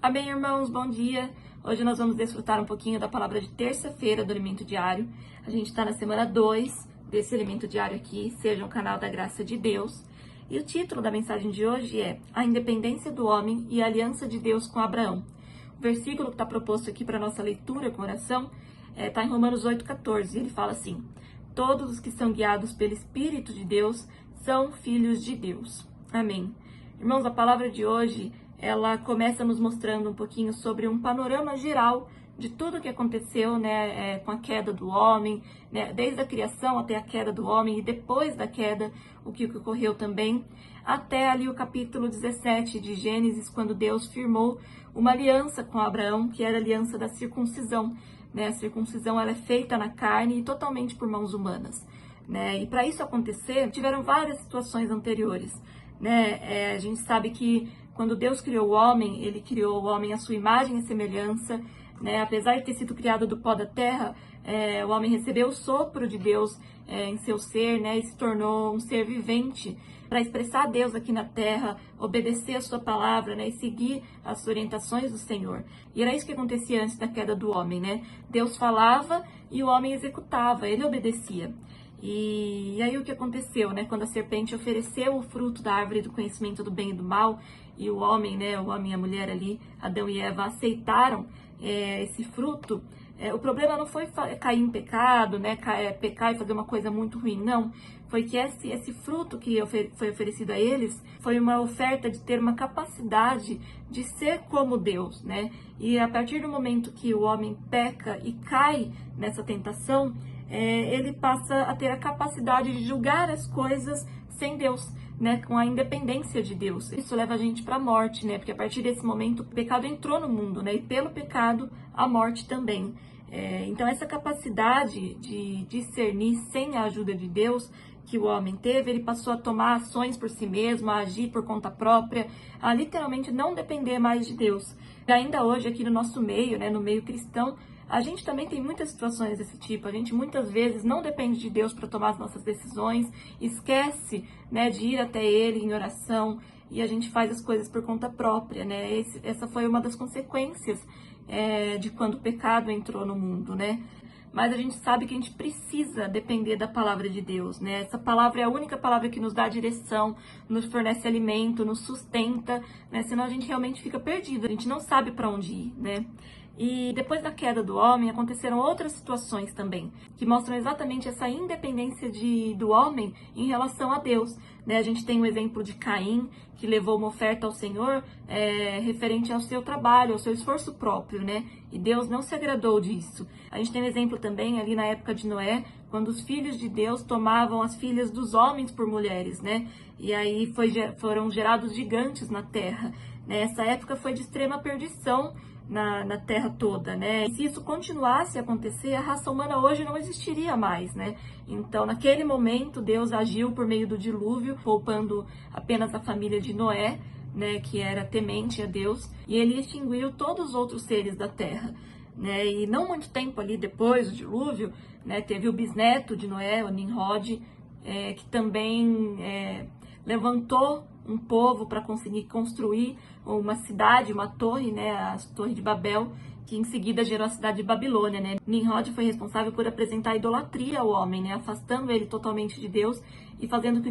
Amém, irmãos, bom dia. Hoje nós vamos desfrutar um pouquinho da palavra de terça-feira do Alimento Diário. A gente está na semana 2 desse Alimento Diário aqui, seja um canal da graça de Deus. E o título da mensagem de hoje é A Independência do Homem e a Aliança de Deus com Abraão. O versículo que está proposto aqui para nossa leitura com oração está em Romanos 8,14. Ele fala assim: todos os que são guiados pelo Espírito de Deus são filhos de Deus. Amém. Irmãos, a palavra de hoje ela começa nos mostrando um pouquinho sobre um panorama geral de tudo o que aconteceu, com a queda do homem, desde a criação até a queda do homem e depois da queda, o que ocorreu também, até ali o capítulo 17 de Gênesis, quando Deus firmou uma aliança com Abraão, que era a aliança da circuncisão. A circuncisão ela é feita na carne e totalmente por mãos humanas. E para isso acontecer, tiveram várias situações anteriores. A gente sabe que quando Deus criou o homem, ele criou o homem à sua imagem e semelhança, apesar de ter sido criado do pó da terra, o homem recebeu o sopro de Deus em seu ser, e se tornou um ser vivente para expressar a Deus aqui na terra, obedecer a sua palavra, e seguir as orientações do Senhor. E era isso que acontecia antes da queda do homem, Deus falava e o homem executava, ele obedecia. E aí o que aconteceu, quando a serpente ofereceu o fruto da árvore do conhecimento do bem e do mal, e o homem e a mulher ali, Adão e Eva, aceitaram esse fruto, o problema não foi cair em pecado, pecar e fazer uma coisa muito ruim, não. Foi que esse fruto que foi oferecido a eles foi uma oferta de ter uma capacidade de ser como Deus, E a partir do momento que o homem peca e cai nessa tentação, ele passa a ter a capacidade de julgar as coisas sem Deus, com a independência de Deus. Isso leva a gente para a morte, porque a partir desse momento o pecado entrou no mundo, e pelo pecado a morte também. Então essa capacidade de discernir sem a ajuda de Deus que o homem teve, ele passou a tomar ações por si mesmo, a agir por conta própria, a literalmente não depender mais de Deus. E ainda hoje aqui no nosso meio, no meio cristão, a gente também tem muitas situações desse tipo. A gente muitas vezes não depende de Deus para tomar as nossas decisões, esquece, de ir até Ele em oração e a gente faz as coisas por conta própria, Essa foi uma das consequências de quando o pecado entrou no mundo, Mas a gente sabe que a gente precisa depender da palavra de Deus, Essa palavra é a única palavra que nos dá direção, nos fornece alimento, nos sustenta, Senão a gente realmente fica perdido, a gente não sabe para onde ir, E depois da queda do homem, aconteceram outras situações também, que mostram exatamente essa independência do homem em relação a Deus. A gente tem o exemplo de Caim, que levou uma oferta ao Senhor referente ao seu trabalho, ao seu esforço próprio, E Deus não se agradou disso. A gente tem um exemplo também ali na época de Noé, quando os filhos de Deus tomavam as filhas dos homens por mulheres, E aí foram gerados gigantes na terra. Essa época foi de extrema perdição na terra toda, E se isso continuasse a acontecer, a raça humana hoje não existiria mais, Então, naquele momento, Deus agiu por meio do dilúvio, poupando apenas a família de Noé, que era temente a Deus, e ele extinguiu todos os outros seres da terra, E não muito tempo ali depois do dilúvio, teve o bisneto de Noé, o Nimrod, que também levantou um povo para conseguir construir uma cidade, uma torre, a Torre de Babel, que em seguida gerou a cidade de Babilônia, Nimrod foi responsável por apresentar a idolatria ao homem, afastando ele totalmente de Deus e fazendo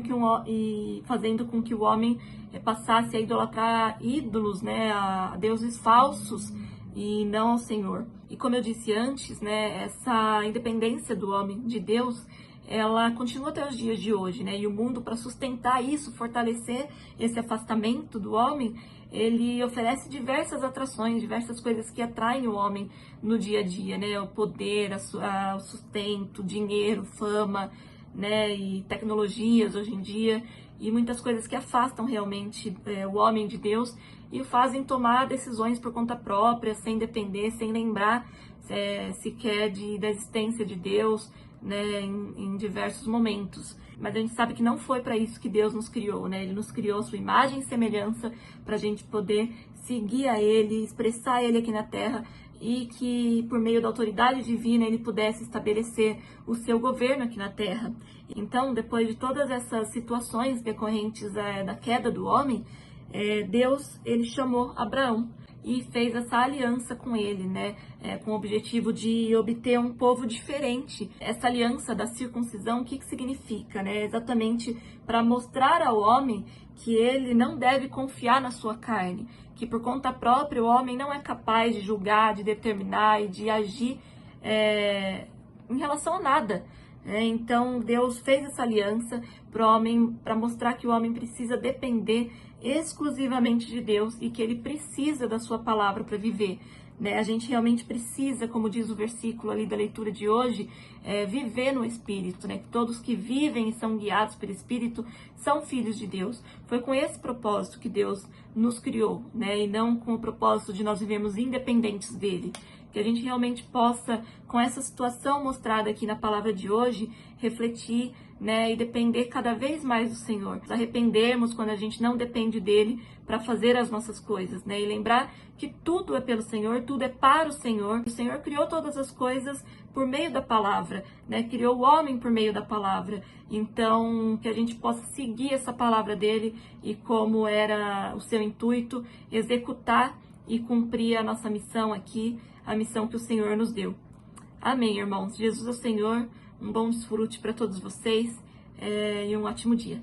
com que o homem passasse a idolatrar ídolos, a deuses falsos e não ao Senhor. E como eu disse antes, essa independência do homem de Deus, ela continua até os dias de hoje, E o mundo, para sustentar isso, fortalecer esse afastamento do homem, ele oferece diversas atrações, diversas coisas que atraem o homem no dia a dia, O poder, o sustento, dinheiro, fama, E tecnologias hoje em dia, e muitas coisas que afastam realmente o homem de Deus e o fazem tomar decisões por conta própria, sem depender, sem lembrar sequer da existência de Deus, em diversos momentos. Mas a gente sabe que não foi para isso que Deus nos criou, Ele nos criou a sua imagem e semelhança para a gente poder seguir a Ele, expressar Ele aqui na Terra e que por meio da autoridade divina Ele pudesse estabelecer o seu governo aqui na Terra. Então, depois de todas essas situações decorrentes da queda do homem, Deus, Ele chamou Abraão. e fez essa aliança com ele, né? Com o objetivo de obter um povo diferente. Essa aliança da circuncisão, o que significa, né? Exatamente para mostrar ao homem que ele não deve confiar na sua carne, que por conta própria o homem não é capaz de julgar, de determinar e de agir em relação a nada. Então Deus fez essa aliança para o homem, para mostrar que o homem precisa depender exclusivamente de Deus e que ele precisa da sua palavra para viver. A gente realmente precisa, como diz o versículo ali da leitura de hoje, viver no Espírito, né? Que todos que vivem e são guiados pelo Espírito são filhos de Deus. Foi com esse propósito que Deus nos criou, né? E não com o propósito de nós vivermos independentes dele. Que a gente realmente possa, com essa situação mostrada aqui na palavra de hoje, refletir, né, e depender cada vez mais do Senhor. Nos arrependermos quando a gente não depende dele para fazer as nossas coisas, né? E lembrar que tudo é pelo Senhor, tudo é para o Senhor. O Senhor criou todas as coisas por meio da palavra, né? Criou o homem por meio da palavra. Então, que a gente possa seguir essa palavra dele e, como era o seu intuito, executar e cumprir a nossa missão aqui, a missão que o Senhor nos deu. Amém, irmãos. Jesus é o Senhor. Um bom desfrute para todos vocês e um ótimo dia.